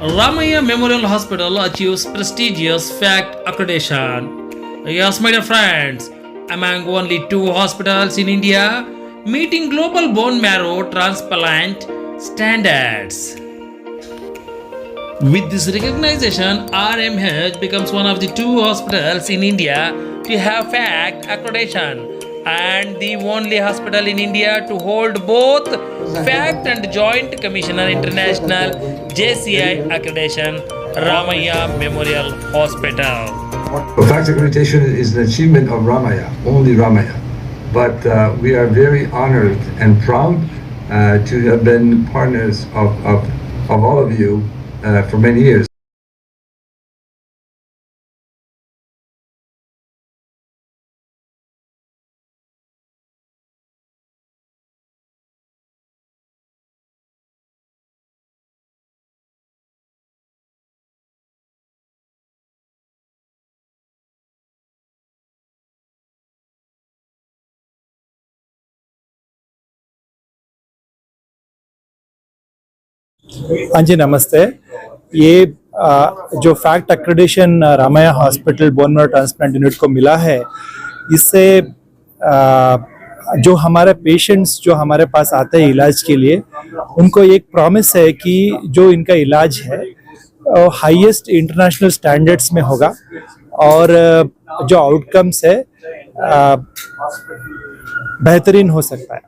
Ramaiah Memorial Hospital achieves prestigious FACT accreditation. Yes, my dear friends, among only 2 hospitals in India meeting global bone marrow transplant standards. With this recognition, RMH becomes one of the 2 hospitals in India to have FACT accreditation and the only hospital in India to hold both FACT and Joint Commissioner International JCI accreditation, Ramaiah Memorial Hospital. FACT accreditation is an achievement of Ramaiah, only Ramaiah. But we are very honored and proud to have been partners of all of you for many years. हाँ जी, नमस्ते। ये जो fact accreditation Ramaiah hospital bone marrow transplant unit को मिला है, इससे जो हमारे पेशेंट्स जो हमारे पास आते हैं इलाज के लिए, उनको एक प्रॉमिस है कि जो इनका इलाज है हाईएस्ट इंटरनेशनल स्टैंडर्ड्स में होगा और जो आउटकम्स है बेहतरीन हो सकता है।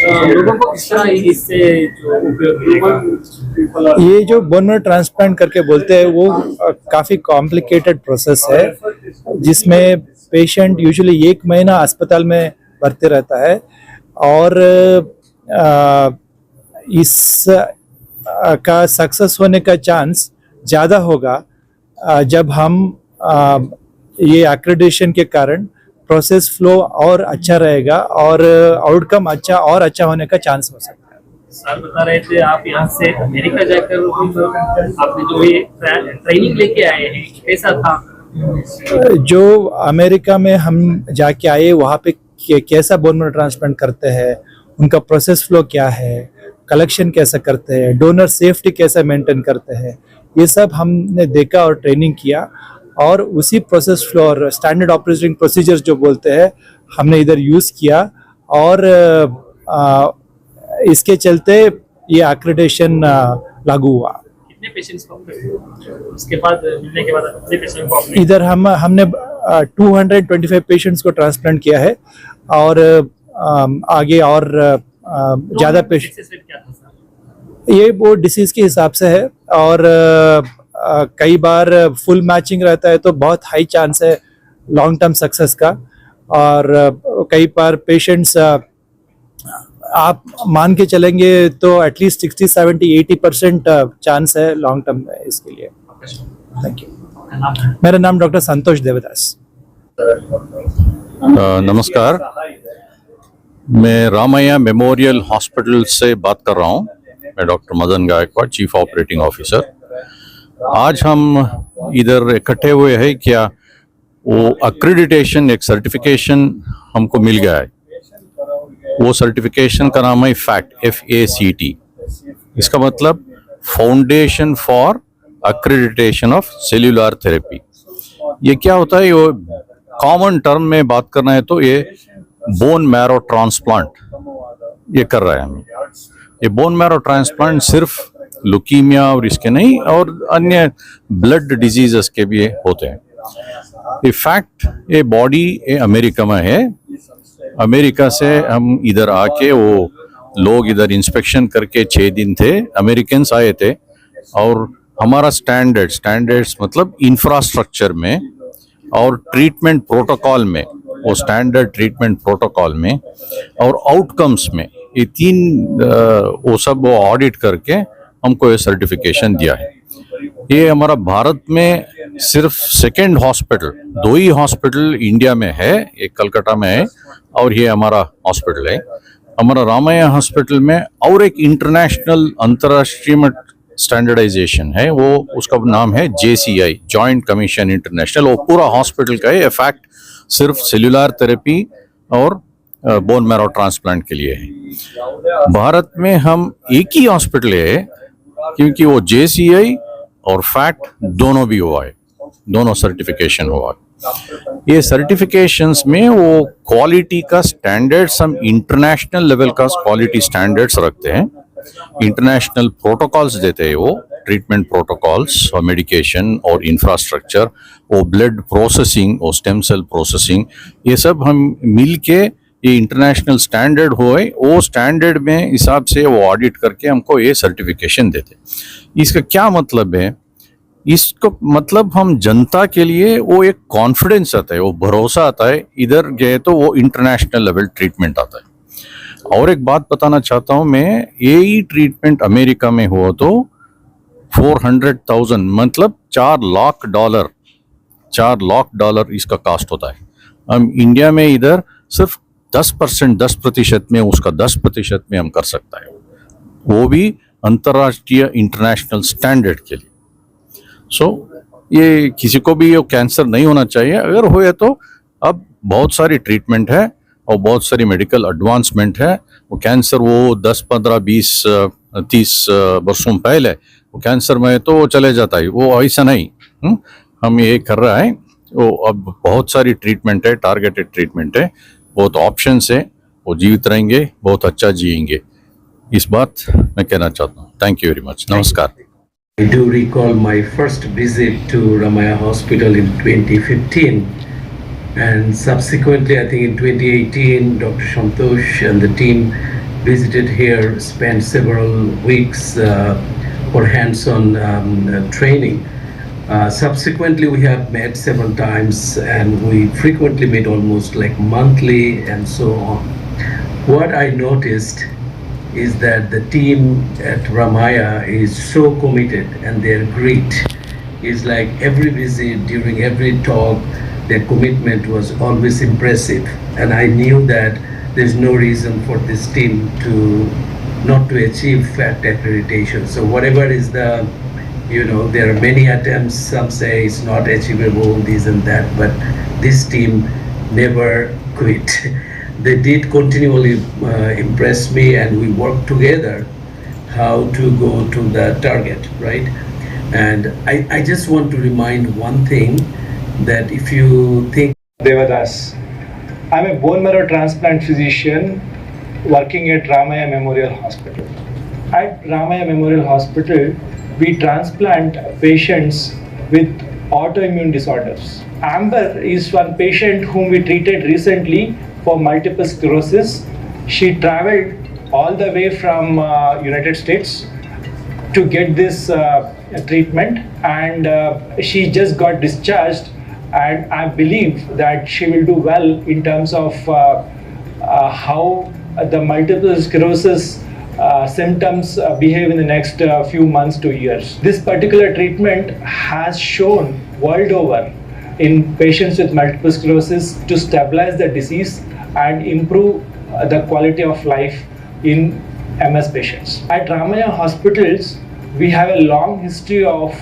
लोगों को किस तरह इससे जो उपयोग मिलेगा? ये जो बोन मैरो ट्रांसप्लांट करके बोलते हैं वो काफ़ी कॉम्प्लिकेटेड प्रोसेस है, जिसमें पेशेंट यूजुअली 1 महीना अस्पताल में भर्ती रहता है और इस का सक्सेस होने का चांस ज़्यादा होगा जब हम ये एक्रेडिटेशन के कारण प्रोसेस फ्लो और अच्छा रहेगा और आउटकम अच्छा होने का चांस हो सकता है। सर बता रहे थे आप यहाँ से अमेरिका जाकर आपने जो ये ट्रेनिंग लेके आए हैं, कैसा था? जो अमेरिका में हम जाके आए वहाँ पे कैसा बोन मैरो ट्रांसप्लांट करते हैं, उनका प्रोसेस फ्लो क्या है, कलेक्शन कैसा करते हैं, डोनर सेफ्टी कैसे मेंटेन करते हैं, ये सब हमने देखा और ट्रेनिंग किया और उसी प्रोसेस फ्लो और स्टैंडर्ड ऑपरेटिंग प्रोसीजर्स जो बोलते हैं हमने इधर यूज़ किया और इसके चलते ये एक्रेडिटेशन लागू हुआ। कितने पेशेंट्स को उसके बाद मिलने के बाद कितने पेशेंट को इधर हमने 225 पेशेंट्स को ट्रांसप्लांट किया है और आगे और ज़्यादा पेशेंट ये वो डिसीज़ के हिसाब से है और कई बार फुल मैचिंग रहता है तो बहुत हाई चांस है लॉन्ग टर्म सक्सेस का और कई बार पेशेंट्स आप मान के चलेंगे तो एटलीस्ट 60-70-80% चांस है लॉन्ग टर्म में इसके लिए। Thank you. मेरा नाम डॉक्टर संतोष देवदास। नमस्कार, मैं रामैया मेमोरियल हॉस्पिटल से बात कर रहा हूँ। मैं doctor Madan Gaikwad, chief operating officer. आज हम इधर इकट्ठे हुए हैं क्या वो अक्रेडिटेशन एक सर्टिफिकेशन हमको मिल गया है। वो सर्टिफिकेशन का नाम है फैक्ट, FACT। इसका मतलब foundation for accreditation of cellular therapy. ये क्या होता है, ये कॉमन टर्म में बात करना है तो ये बोन मैरो ट्रांसप्लांट ये कर रहे हैं हम। ये बोन मैरो ट्रांसप्लांट सिर्फ लुकीमिया और इसके नहीं और अन्य ब्लड डिजीजेस के भी होते हैं। ये फैक्ट ये बॉडी ये अमेरिका में है। अमेरिका से हम इधर आके वो लोग इधर इंस्पेक्शन करके 6 दिन थे, अमेरिकन्स आए थे और हमारा स्टैंडर्ड्स मतलब इंफ्रास्ट्रक्चर में और ट्रीटमेंट प्रोटोकॉल में, वो स्टैंडर्ड ट्रीटमेंट प्रोटोकॉल में और आउटकम्स में, ये 3 वो सब वो ऑडिट करके हमको ये सर्टिफिकेशन दिया है। ये हमारा भारत में सिर्फ 2nd हॉस्पिटल, 2 ही हॉस्पिटल इंडिया में है, एक कलकत्ता में है और ये हमारा हॉस्पिटल है। हमारा रामाया हॉस्पिटल में और एक इंटरनेशनल अंतर्राष्ट्रीय स्टैंडर्डाइजेशन है, वो उसका नाम है JCI, जॉइंट कमीशन इंटरनेशनल। वो पूरा हॉस्पिटल का है। इफैक्ट सिर्फ सेल्यूलर थेरेपी और बोन मैरो ट्रांसप्लांट के लिए है। भारत में हम एक ही हॉस्पिटल है क्योंकि वो JCI और फैक्ट दोनों भी हुआ है, दोनों सर्टिफिकेशन हुआ है। ये सर्टिफिकेशंस में वो क्वालिटी का स्टैंडर्ड्स, हम इंटरनेशनल लेवल का क्वालिटी स्टैंडर्ड्स रखते हैं, इंटरनेशनल प्रोटोकॉल्स देते हैं, वो ट्रीटमेंट प्रोटोकॉल्स और मेडिकेशन और इंफ्रास्ट्रक्चर, वो ब्लड प्रोसेसिंग और स्टेम सेल प्रोसेसिंग, ये सब हम मिल के ये इंटरनेशनल स्टैंडर्ड हुए, वो स्टैंडर्ड में हिसाब से वो ऑडिट करके हमको ये सर्टिफिकेशन देते। इसका क्या मतलब है? इसको मतलब हम जनता के लिए वो एक कॉन्फिडेंस आता है, वो भरोसा आता है, इधर गए तो वो इंटरनेशनल लेवल ट्रीटमेंट आता है। और एक बात बताना चाहता हूँ मैं, यही ट्रीटमेंट अमेरिका में हुआ तो 400,000 मतलब $4 लाख इसका कास्ट होता है। हम इंडिया में इधर सिर्फ 10% में, उसका 10% में हम कर सकता है, वो भी अंतर्राष्ट्रीय इंटरनेशनल स्टैंडर्ड के लिए। सो ये किसी को भी ये कैंसर नहीं होना चाहिए, अगर होए तो अब बहुत सारी ट्रीटमेंट है और बहुत सारी मेडिकल एडवांसमेंट है। वो कैंसर वो 10, 15, 20, 30 वर्षों पहले वो कैंसर में तो चले जाता है, वो ऐसा नहीं। हम ये कर रहा है, वो अब बहुत सारी ट्रीटमेंट है, टारगेटेड ट्रीटमेंट है, बहुत ऑप्शंस है, वो जीवित रहेंगे, बहुत अच्छा जिएंगे। इस बात मैं कहना चाहता हूँ। Thank you very much. नमस्कार। I do recall my first visit to Ramaiah Hospital in 2015, and subsequently I think in 2018 Dr. Santosh and the team visited here, spent several weeks for hands-on training. Subsequently we have met several times and we frequently meet almost like monthly and so on. What I noticed is that the team at Ramaiah is so committed, and their grit is like every visit, during every talk, their commitment was always impressive, and I knew that there's no reason for this team to not to achieve FACT accreditation. So whatever is the, there are many attempts, some say it's not achievable, this and that, but this team never quit. They did continually impress me, and we worked together how to go to the target, right? And I just want to remind one thing, that if you think Devadas. I'm a bone marrow transplant physician working at Ramaiah Memorial Hospital. At Ramaiah Memorial Hospital, we transplant patients with autoimmune disorders. Amber is one patient whom we treated recently for multiple sclerosis. She traveled all the way from United States to get this treatment, and she just got discharged, and I believe that she will do well in terms of how the multiple sclerosis symptoms behave in the next few months to years. This particular treatment has shown world over in patients with multiple sclerosis to stabilize the disease and improve the quality of life in MS patients. At Ramaiah hospitals, we have a long history of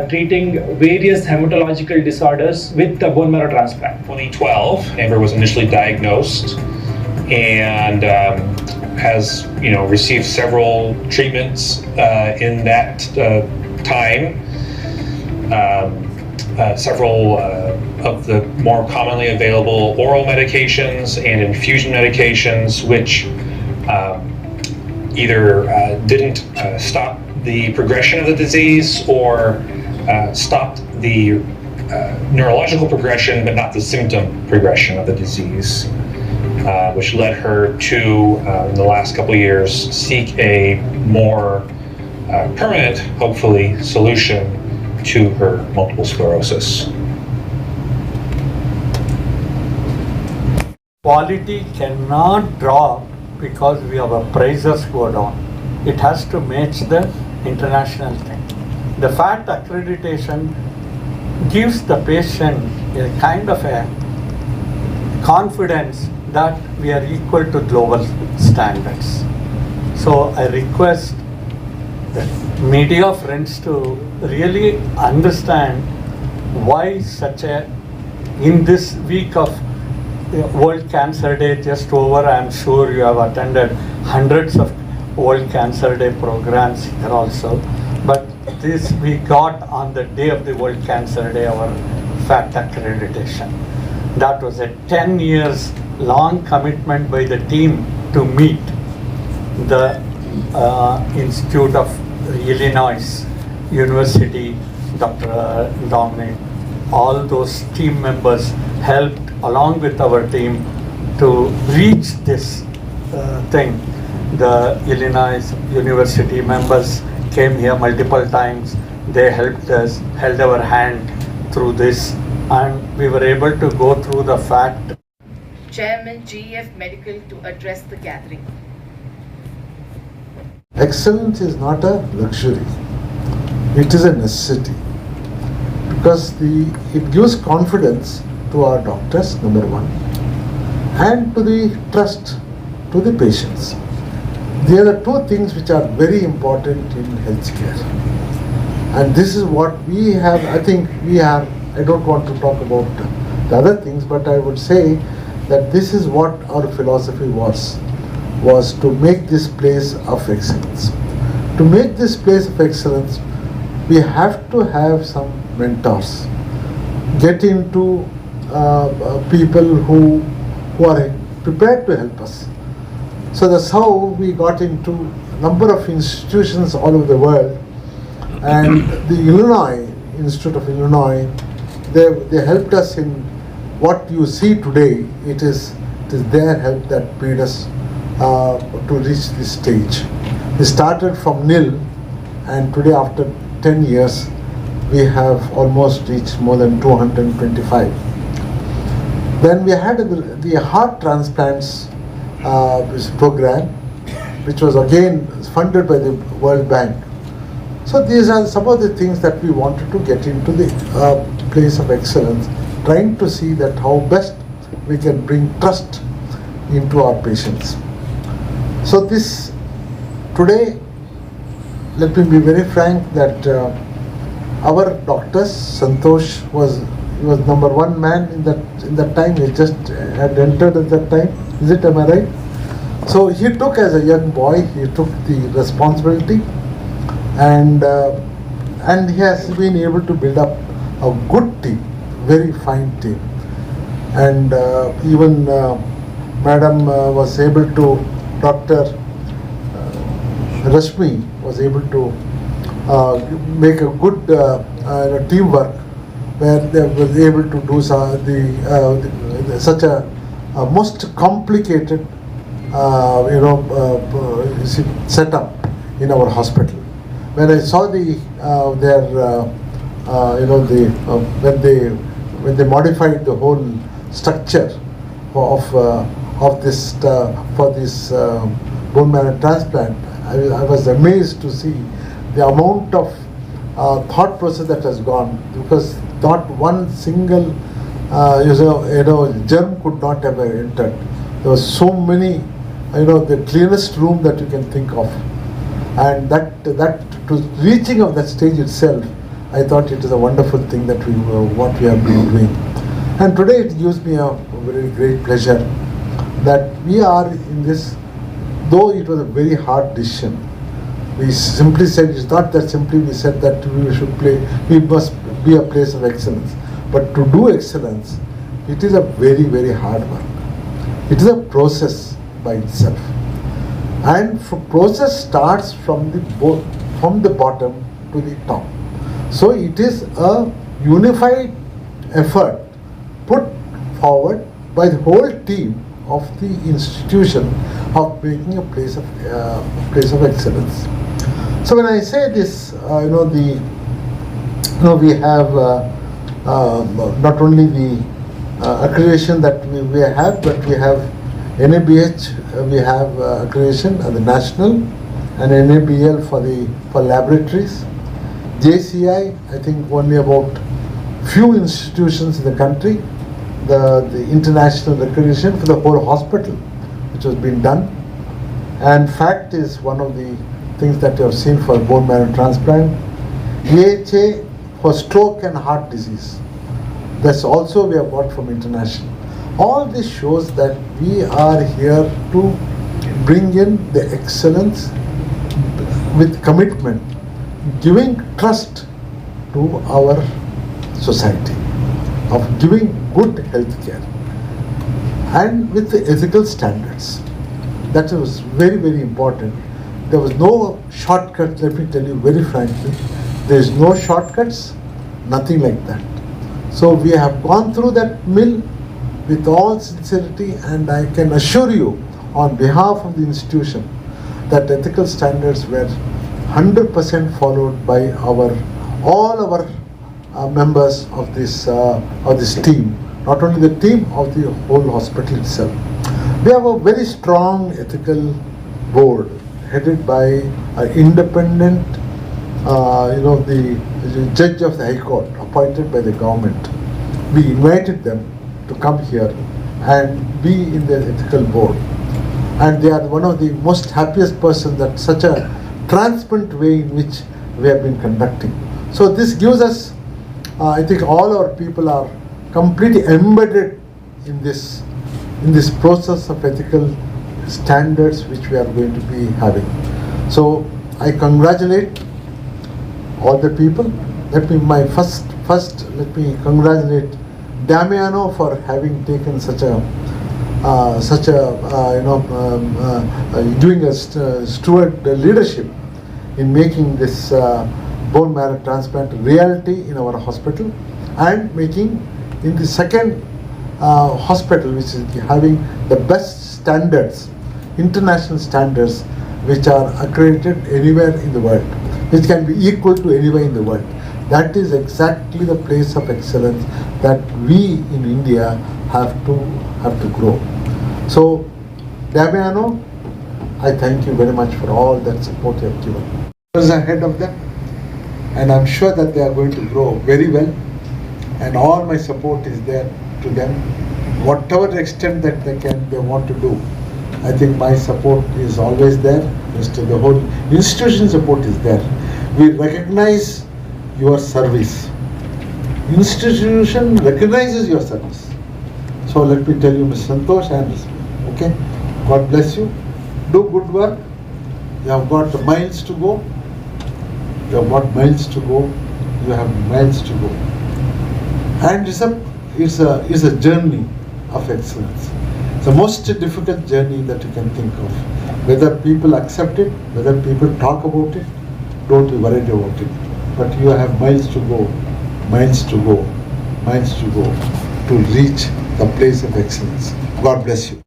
treating various hematological disorders with the bone marrow transplant. 2012, Amber was initially diagnosed and has received several treatments in that time. Several of the more commonly available oral medications and infusion medications, which either didn't stop the progression of the disease or stopped the neurological progression, but not the symptom progression of the disease, which led her to, in the last couple of years, seek a more permanent, hopefully, solution to her multiple sclerosis. Quality cannot drop because we have a prices go down. It has to match the international thing. The FACT accreditation gives the patient a kind of a confidence that we are equal to global standards. So I request the media friends to really understand why such a, in this week of World Cancer Day just over. I'm sure you have attended hundreds of World Cancer Day programs here also. But this we got on the day of the World Cancer Day, our FACT accreditation. That was a 10 years long commitment by the team to meet the Institute of Illinois University, Dr. Dominic. All those team members helped along with our team to reach this thing. The Illinois University members came here multiple times. They helped us, held our hand through this, and we were able to go through the fact. Chairman GEF Medical to address the gathering. Excellence is not a luxury, it is a necessity, because it gives confidence to our doctors, number one, and to the trust to the patients. They are the two things which are very important in healthcare. And this is what we have, I don't want to talk about the other things, but I would say that this is what our philosophy was to make this place of excellence. To make this place of excellence, we have to have some mentors, get into people who are prepared to help us. So that's how we got into a number of institutions all over the world, and the Illinois Institute of Illinois, they helped us in what you see today. It is their help that made us to reach this stage. We started from nil, and today after 10 years we have almost reached more than 225. Then we had the heart transplants program, which was again funded by the World Bank. So these are some of the things that we wanted to get into the place of excellence, trying to see that how best we can bring trust into our patients. So this today, let me be very frank that our doctors, Santosh was number one man in that time. He just had entered at that time. Am I right? So he took, as a young boy, he took the responsibility, and he has been able to build up a good team, very fine team. And even Madam was able to, Dr. Rashmi was able to make a good teamwork, where they were able to do such a most complicated setup in our hospital. When I saw when they modified the whole structure of this for this bone marrow transplant, I was amazed to see the amount of thought process that has gone, because not one single germ could not have entered. There were so many, the cleanest room that you can think of, and that to reaching of that stage itself, I thought it is a wonderful thing that what we have been doing. And today it gives me a very great pleasure that we are in this, though it was a very hard decision. We simply said, it's not that simply we said that we must be a place of excellence. But to do excellence, it is a very, very hard work. It is a process by itself. And process starts from the bottom to the top. So it is a unified effort put forward by the whole team of the institution of making a place of excellence. So when I say this, we have not only the accreditation that we have, but we have NABH, we have accreditation at the national, and NABL for laboratories. JCI, I think only about few institutions in the country, the international accreditation for the whole hospital, which has been done. And FACT is one of the things that you have seen for bone marrow transplant. EHA for stroke and heart disease. That's also we have got from international. All this shows that we are here to bring in the excellence with commitment, giving trust to our society, of giving good health care and with the ethical standards. That was very, very important. There was no shortcut, let me tell you very frankly. There is no shortcuts, nothing like that. So we have gone through that mill with all sincerity, and I can assure you on behalf of the institution that ethical standards were 100% followed by all our members of this team, not only the team of the whole hospital itself. We have a very strong ethical board headed by an independent, the judge of the High Court appointed by the government. We invited them to come here and be in the ethical board, and they are one of the most happiest persons that such a transparent way in which we have been conducting. So this gives us, I think all our people are completely embedded in this process of ethical standards which we are going to be having. So I congratulate all the people. Let me congratulate Damiano for having taken doing a steward leadership in making this bone marrow transplant reality in our hospital, and making in the second hospital which is having the best standards, international standards, which are accredited anywhere in the world, which can be equal to anywhere in the world. That is exactly the place of excellence that we in India have to grow. So, Damiano, I thank you very much for all that support you have given. I was ahead of them, and I'm sure that they are going to grow very well, and all my support is there to them. Whatever extent that they want to do, I think my support is always there. The whole institution support is there. We recognize your service. Institution recognizes your service. So let me tell you, Mr. Santosh, okay, God bless you. Do good work. You have got miles to go. You have got miles to go. You have miles to go. And it's a journey of excellence. It's the most difficult journey that you can think of. Whether people accept it, whether people talk about it, don't be worried about it. But you have miles to go, miles to go, miles to go to reach the place of excellence. God bless you.